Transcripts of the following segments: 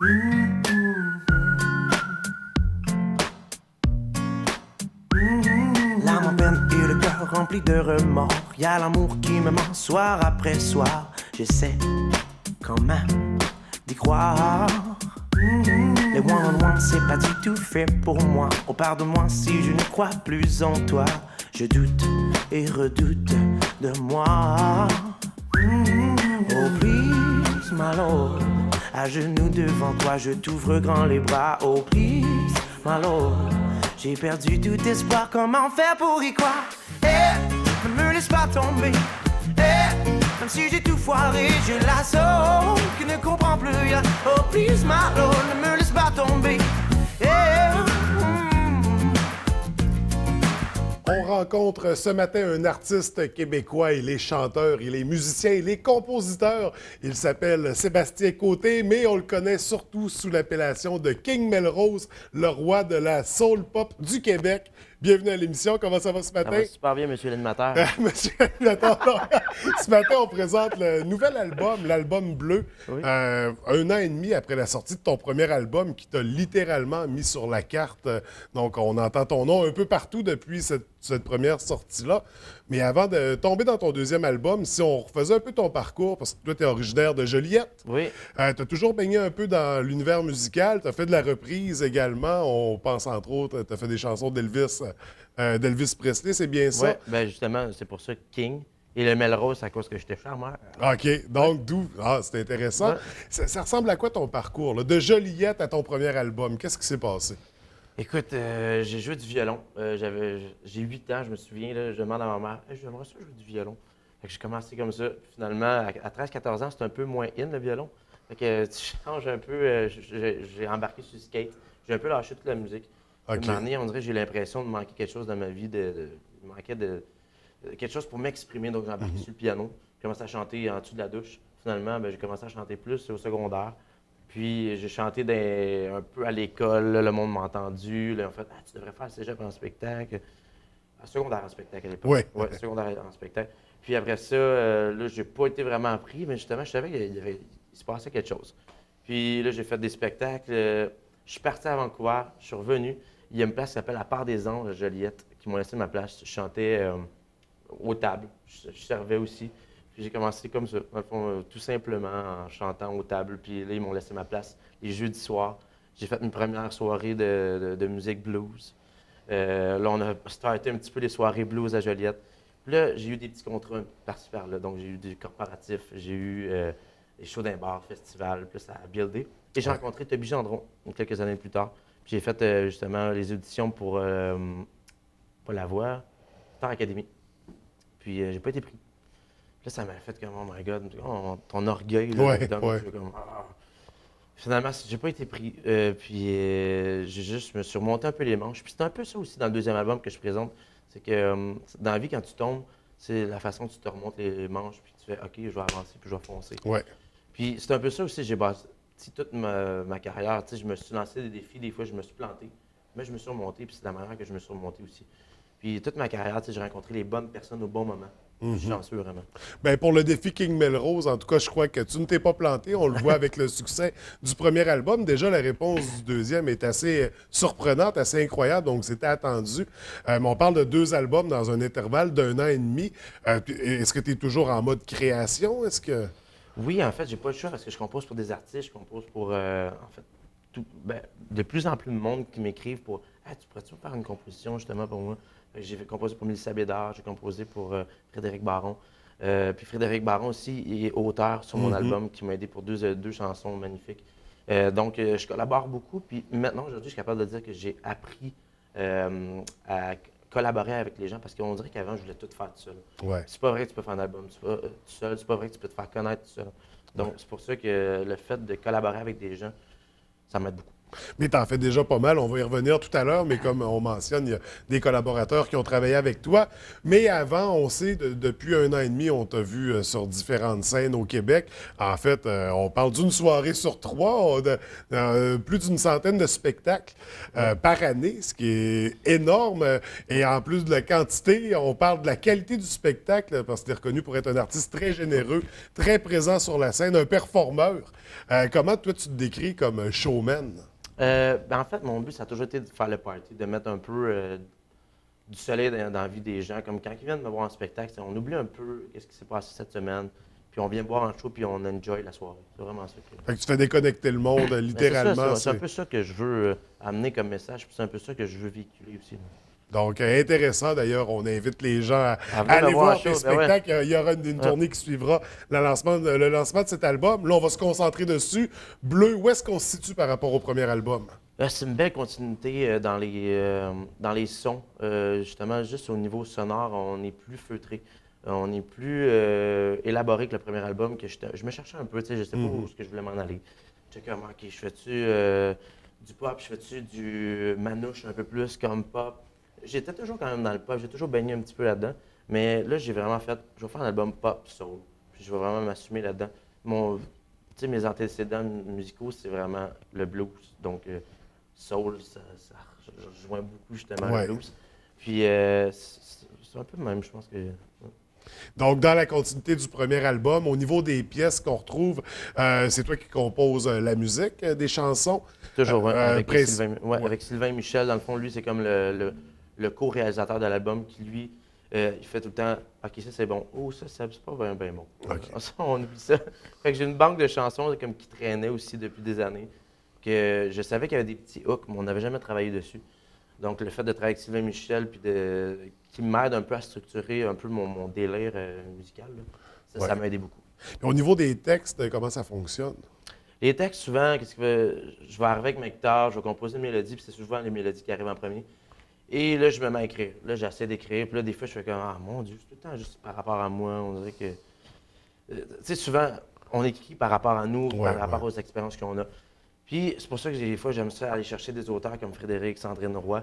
L'âme en peine et le cœur rempli de remords. Y a l'amour qui me ment soir après soir. J'essaie quand même d'y croire. Les one-on-one, c'est pas du tout fait pour moi. Oh, pardonne-moi si je ne crois plus en toi. Je doute et redoute de moi. Oh, please, my lord. À genoux devant toi, je t'ouvre grand les bras. Oh, please, my lord. J'ai perdu tout espoir, comment faire pour y croire? Ne me laisse pas tomber. Même si j'ai tout foiré, j'ai la soul qui ne comprend plus rien. Oh, please, my lord, ne me laisse pas tomber. On rencontre ce matin un artiste québécois. Il est chanteur, il est musicien, il est compositeur. Il s'appelle Sébastien Côté, mais on le connaît surtout sous l'appellation de King Melrose, le roi de la soul pop du Québec. Bienvenue à l'émission. Comment ça va ce matin? Ça va super bien, monsieur l'animateur. Monsieur l'animateur, ce matin, on présente le nouvel album, l'album Bleu. Oui. 1 an et demi après la sortie de ton premier album qui t'a littéralement mis sur la carte. Donc, on entend ton nom un peu partout depuis cette première sortie-là. Mais avant de tomber dans ton deuxième album, si on refaisait un peu ton parcours, parce que toi, tu es originaire de Joliette. Oui. Tu as toujours baigné un peu dans l'univers musical. Tu as fait de la reprise également. On pense entre autres, tu as fait des chansons d'Elvis Presley, c'est bien ça? Oui, bien justement, c'est pour ça que King. Et le Melrose, c'est à cause que j'étais charmeur. OK. Donc, d'où? Ah, c'est intéressant. Ouais. Ça ressemble à quoi ton parcours, là? De Joliette à ton premier album, qu'est-ce qui s'est passé? Écoute, j'ai joué du violon. J'ai 8 ans, je me souviens, là, je demande à ma mère, hey, j'aimerais ça jouer du violon. Fait que j'ai commencé comme ça. Finalement, à 13-14 ans, c'est un peu moins in, le violon. Fait que tu changes un peu, j'ai embarqué sur le skate. J'ai un peu lâché toute la musique. OK. À un moment donné, on dirait que j'ai l'impression de manquer quelque chose dans ma vie, il manquait quelque chose pour m'exprimer. Donc, j'ai embarqué sur le piano. J'ai commencé à chanter en dessous de la douche. Finalement, ben, j'ai commencé à chanter plus au secondaire. Puis, j'ai chanté un peu à l'école. Là, le monde m'a entendu. Là, en fait, tu devrais faire le cégep en spectacle. Secondaire en spectacle à l'époque. Oui. Ouais, secondaire en spectacle. Puis après ça, là, j'ai pas été vraiment pris, mais justement, je savais qu'il se passait quelque chose. Puis là, j'ai fait des spectacles. Je suis parti à Vancouver, je suis revenu. Il y a une place qui s'appelle La Part des Anges à Joliette, qui m'ont laissé ma place. Je chantais aux tables, je servais aussi. Puis j'ai commencé comme ça, dans le fond, tout simplement en chantant aux tables. Puis là, ils m'ont laissé ma place les jeudis soirs. J'ai fait une première soirée de musique blues. Là, on a starté un petit peu les soirées blues à Joliette. Puis là, j'ai eu des petits contrats par-ci par-là. Donc, j'ai eu des corporatifs, j'ai eu des shows d'un bar, festivals, puis ça a buildé. Et j'ai rencontré Toby Gendron quelques années plus tard. Puis j'ai fait justement les auditions pour pas La Voix, Star Academy. Puis j'ai pas été pris. Puis là, ça m'a fait comme, oh my God, ton orgueil. Là, Ouais. comme, ah. Finalement, j'ai pas été pris. Je me suis remonté un peu les manches. Puis c'est un peu ça aussi dans le deuxième album que je présente. C'est que dans la vie, quand tu tombes, c'est la façon dont tu te remontes les manches. Puis tu fais, OK, je vais avancer, puis je vais foncer. Ouais. Puis c'est un peu ça aussi. J'ai bâti toute ma carrière. Je me suis lancé des défis. Des fois, je me suis planté. Mais je me suis remonté. Puis c'est la manière que je me suis remonté aussi. Puis toute ma carrière, j'ai rencontré les bonnes personnes au bon moment. Je suis chanceux, vraiment. Bien, pour le défi King Melrose, en tout cas, je crois que tu ne t'es pas planté. On le voit avec le succès du premier album. Déjà, la réponse du deuxième est assez surprenante, assez incroyable, donc c'était attendu. Mais on parle de 2 albums dans un intervalle d'1 an et demi. Est-ce que tu es toujours en mode création? Est-ce que... Oui, en fait, j'ai pas le choix parce que je compose pour des artistes, je compose pour, en fait, de plus en plus de monde qui m'écrivent pour hey, tu pourrais-tu me faire une composition justement pour moi? J'ai composé pour Mélissa Bédard, j'ai composé pour Frédéric Baron. Puis Frédéric Baron aussi il est auteur sur mon album qui m'a aidé pour deux chansons magnifiques. Donc, je collabore beaucoup. Puis maintenant, aujourd'hui, je suis capable de dire que j'ai appris à collaborer avec les gens parce qu'on dirait qu'avant, je voulais tout faire tout seul. Ouais. C'est pas vrai que tu peux faire un album tout seul, c'est pas vrai que tu peux te faire connaître tout seul. Donc, c'est pour ça que le fait de collaborer avec des gens, ça m'aide beaucoup. Mais tu en fais déjà pas mal, on va y revenir tout à l'heure, mais comme on mentionne, il y a des collaborateurs qui ont travaillé avec toi. Mais avant, on sait, depuis 1 an et demi, on t'a vu sur différentes scènes au Québec. En fait, on parle d'une soirée sur 3, plus d'une centaine de spectacles par année, ce qui est énorme. Et en plus de la quantité, on parle de la qualité du spectacle, parce que tu es reconnu pour être un artiste très généreux, très présent sur la scène, un performeur. Comment toi, tu te décris comme un showman? En fait, mon but, ça a toujours été de faire le party, de mettre un peu du soleil dans la vie des gens. Comme quand ils viennent me voir en spectacle, on oublie un peu ce qui s'est passé cette semaine, puis on vient boire un show, puis on enjoy la soirée. C'est vraiment ça. Fait que tu fais déconnecter le monde, littéralement. C'est un peu ça que je veux amener comme message, puis c'est un peu ça que je veux véhiculer aussi. Donc, intéressant. D'ailleurs, on invite les gens à venir aller me voir voir un show, tes spectacles. Il y aura une Ah. tournée qui suivra le lancement de cet album. Là, on va se concentrer dessus. Bleu, où est-ce qu'on se situe par rapport au premier album? C'est une belle continuité dans les sons. Justement, juste au niveau sonore, on est plus feutré. On est plus élaboré que le premier album. Je me cherchais un peu, tu sais, je sais pas où est-ce que je voulais m'en aller. J'étais comme, OK, je fais-tu du pop, je fais-tu du manouche un peu plus comme pop? J'étais toujours quand même dans le pop, j'ai toujours baigné un petit peu là-dedans. Mais là, j'ai vraiment fait, je vais faire un album pop soul. Puis je vais vraiment m'assumer là-dedans. Mes antécédents musicaux, c'est vraiment le blues. Donc, soul, ça rejoint beaucoup justement Ouais. le blues. Puis, c'est un peu le même, je pense que. Donc, dans la continuité du premier album, au niveau des pièces qu'on retrouve, c'est toi qui composes la musique des chansons. Toujours, ouais, avec, pré- avec Sylvain Michel. Dans le fond, lui, c'est comme le co-réalisateur de l'album qui, lui, il fait tout le temps « OK, ça, c'est bon. Oh, ça, c'est pas bien bon. OK. Ça, on oublie ça. » Fait que j'ai une banque de chansons comme, qui traînait aussi depuis des années, que je savais qu'il y avait des petits hooks, mais on n'avait jamais travaillé dessus. Donc, le fait de travailler avec Sylvain Michel, puis qui m'aide un peu à structurer un peu mon délire musical, là, ça m'a aidé beaucoup. Puis au niveau des textes, comment ça fonctionne? Les textes, souvent, je vais arriver avec ma guitare, je vais composer une mélodie, puis c'est souvent les mélodies qui arrivent en premier. Et là, je me mets à écrire. Là, j'essaie d'écrire, puis là, des fois, je fais comme « Ah, mon Dieu, c'est tout le temps juste par rapport à moi. » On dirait que... tu sais, souvent, on écrit par rapport à nous, par rapport aux expériences qu'on a. Puis c'est pour ça que des fois, j'aime ça aller chercher des auteurs comme Frédéric, Sandrine Roy,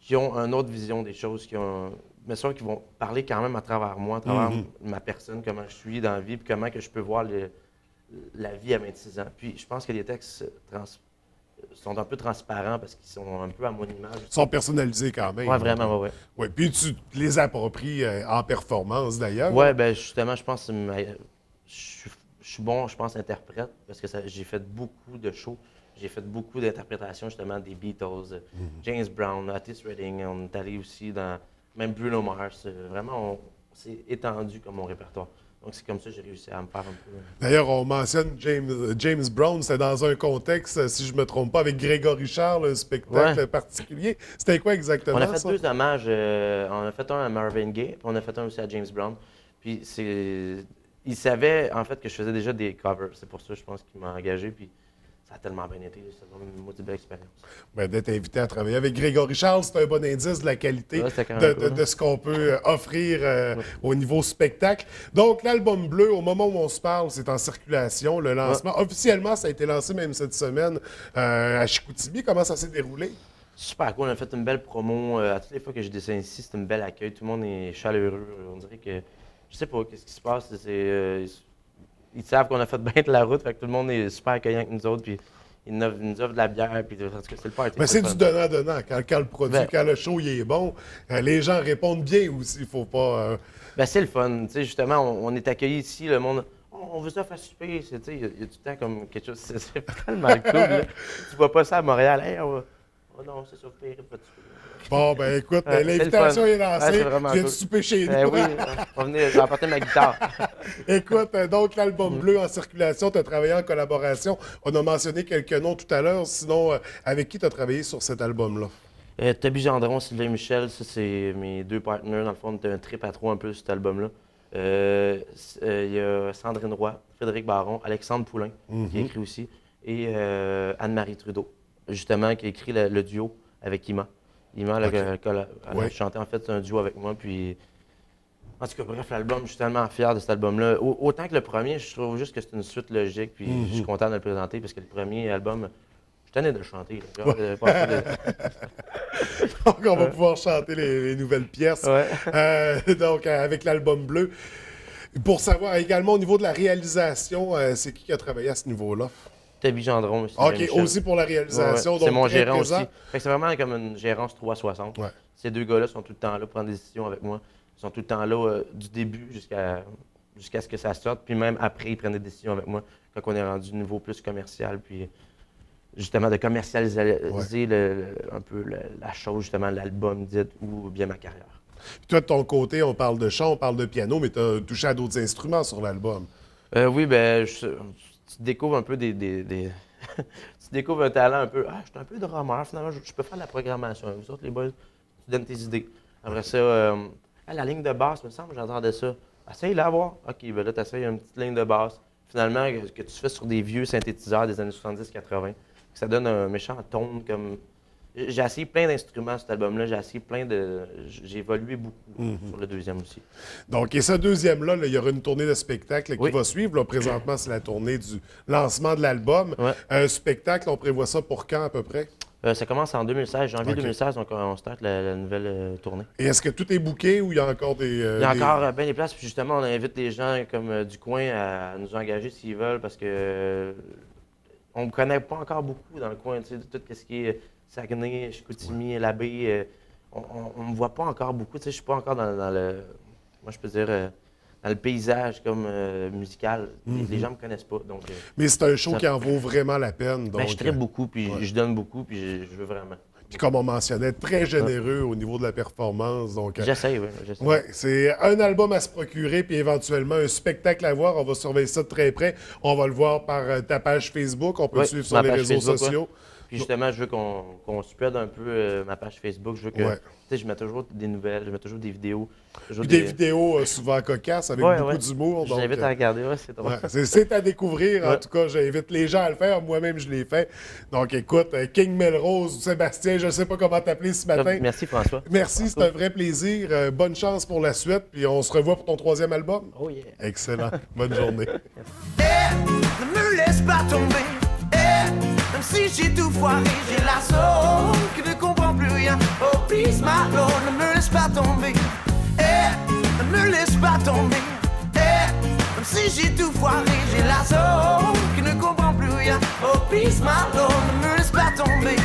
qui ont une autre vision des choses, mais ça, qui vont parler quand même à travers moi, à travers ma personne, comment je suis dans la vie, puis comment que je peux voir la vie à 26 ans. Puis je pense que les textes sont un peu transparents parce qu'ils sont un peu à mon image. Ils sont personnalisés quand même. Oui, vraiment, oui. Ouais. Puis tu les appropries en performance, d'ailleurs. Oui, bien justement, je pense que je suis bon, je pense, interprète, parce que j'ai fait beaucoup de shows. J'ai fait beaucoup d'interprétations, justement, des Beatles, James Brown, Otis Redding. On est allé aussi dans même Bruno Mars. Vraiment, c'est étendu comme mon répertoire. Donc, c'est comme ça que j'ai réussi à me faire un peu. D'ailleurs, on mentionne James Brown, c'était dans un contexte, si je ne me trompe pas, avec Grégory Charles, un spectacle particulier. C'était quoi exactement, on a fait ça? 2 hommages. On a fait un à Marvin Gaye, puis on a fait un aussi à James Brown. Puis il savait, en fait, que je faisais déjà des covers. C'est pour ça, je pense, qu'il m'a engagé. Puis ça a tellement bien été. C'est vraiment une maudite belle expérience. Ben, d'être invité à travailler avec Grégory Charles, c'est un bon indice de la qualité de ce qu'on peut offrir au niveau spectacle. Donc, l'album Bleu, au moment où on se parle, c'est en circulation. Le lancement, officiellement, ça a été lancé même cette semaine à Chicoutimi. Comment ça s'est déroulé? Super cool. On a fait une belle promo. À toutes les fois que je descends ici, c'est un bel accueil. Tout le monde est chaleureux. On dirait que, je sais pas, qu'est-ce qui se passe. Ils savent qu'on a fait bien de la route, fait que tout le monde est super accueillant avec nous autres, puis ils nous offrent de la bière, puis en tout cas, c'est le party. Mais c'est du donnant-donnant. Quand le produit, quand le show il est bon, les gens répondent bien aussi. Il faut pas... Ben, c'est le fun. Tu sais, justement, on est accueillis ici, le monde... on veut ça faire souper. Il y a tout le temps comme quelque chose... C'est tellement cool, là. Tu vois pas ça à Montréal. Hey, oh non, c'est souper, pas de souper. Bon, ben écoute, l'invitation est lancée. Vraiment Tu viens de souper chez nous. Oui, on va venir, j'ai apporté ma guitare. Écoute, donc l'album Bleu en circulation, tu as travaillé en collaboration. On a mentionné quelques noms tout à l'heure. Sinon, avec qui tu as travaillé sur cet album-là? Toby Gendron, Sylvain Michel, ça c'est mes 2 partenaires. Dans le fond, on était un trip à 3 un peu sur cet album-là. Il y a Sandrine Roy, Frédéric Baron, Alexandre Poulain, qui a écrit aussi, et Anne-Marie Trudeau, justement, qui a écrit le duo avec Ima. Ima, elle a chanté en fait un duo avec moi. Puis, en tout cas, bref, l'album, je suis tellement fier de cet album-là. Autant que le premier, je trouve juste que c'est une suite logique. Puis, je suis content de le présenter parce que le premier album, je tanné de chanter. Là. Genre, passer Donc, on va pouvoir chanter les nouvelles pièces. Ouais. Donc, avec l'album bleu. Pour savoir également au niveau de la réalisation, c'est qui a travaillé à ce niveau-là? Tabi Gendron aussi. OK, aussi pour la réalisation. Ouais. Donc C'est mon très gérant présent. aussi. Fait que c'est vraiment comme une gérance 360. Ouais. Ces deux gars-là sont tout le temps là pour prendre des décisions avec moi. Ils sont tout le temps là du début jusqu'à ce que ça sorte. Puis même après, ils prennent des décisions avec moi quand on est rendu au niveau plus commercial. Puis justement de commercialiser un peu la chose, justement l'album dit ou bien ma carrière. Puis toi, de ton côté, on parle de chant, on parle de piano, mais tu as touché à d'autres instruments sur l'album. Oui, ben tu découvres un peu des tu découvres un talent un peu. Ah, je suis un peu drummer, finalement, je peux faire de la programmation. Vous autres, les boys, tu donnes tes idées. Après ça, la ligne de basse, il me semble, j'entendais ça. Essaye-la à voir. OK, ben là, tu essayes une petite ligne de basse. Finalement, que tu fais sur des vieux synthétiseurs des années 70-80. Ça donne un méchant tone comme. J'ai essayé plein d'instruments cet album-là. J'ai évolué beaucoup sur le deuxième aussi. Donc, et ce deuxième-là, il y aura une tournée de spectacle qui Oui. va suivre. Là, présentement, c'est la tournée du lancement de l'album. Ouais. Un spectacle, on prévoit ça pour quand à peu près? Ça commence en 2016, janvier OK. 2016, donc on start la nouvelle tournée. Et est-ce que tout est booké ou il y a encore des... Il y a encore bien des places, puis justement, on invite les gens comme du coin à nous engager s'ils veulent, parce que on ne connaît pas encore beaucoup dans le coin, tu sais, de tout ce qui est Saguenay, Chicoutimi, Labbé. On ne me voit pas encore beaucoup, tu sais, je suis pas encore dans le... Moi, je peux dire... dans le paysage comme musical. Les gens ne me connaissent pas. Donc, Mais c'est un show qui en vaut vraiment la peine. Donc, ben, je tripe beaucoup, puis je donne beaucoup, puis je veux vraiment. Puis comme on mentionnait, très généreux au niveau de la performance. Donc, J'essaie, oui. ouais, c'est un album à se procurer, puis éventuellement un spectacle à voir. On va surveiller ça de très près. On va le voir par ta page Facebook. On peut te suivre sur les réseaux sociaux. Puis justement, je veux qu'on spread un peu ma page Facebook. Je veux que, Ouais. tu sais, je mets toujours des nouvelles, je mets toujours des vidéos. Puis des vidéos souvent cocasses avec beaucoup d'humour. Je t'invite à regarder, c'est drôle. Ouais, c'est à découvrir. En Ouais. tout cas, j'invite les gens à le faire. Moi-même, je l'ai fait. Donc, écoute, King Melrose ou Sébastien, je ne sais pas comment t'appeler ce matin. Merci, François. Merci, c'est un vrai plaisir. Bonne chance pour la suite. Puis on se revoit pour ton troisième album. Oh yeah. Excellent. Bonne journée. Ne me laisse pas tomber. Même si j'ai tout foiré, j'ai la soul qui ne comprend plus rien. Oh please my Lord, ne me laisse pas tomber. Ne me laisse pas tomber. Même si j'ai tout foiré, j'ai la soul qui ne comprend plus rien. Oh please my Lord, ne me laisse pas tomber.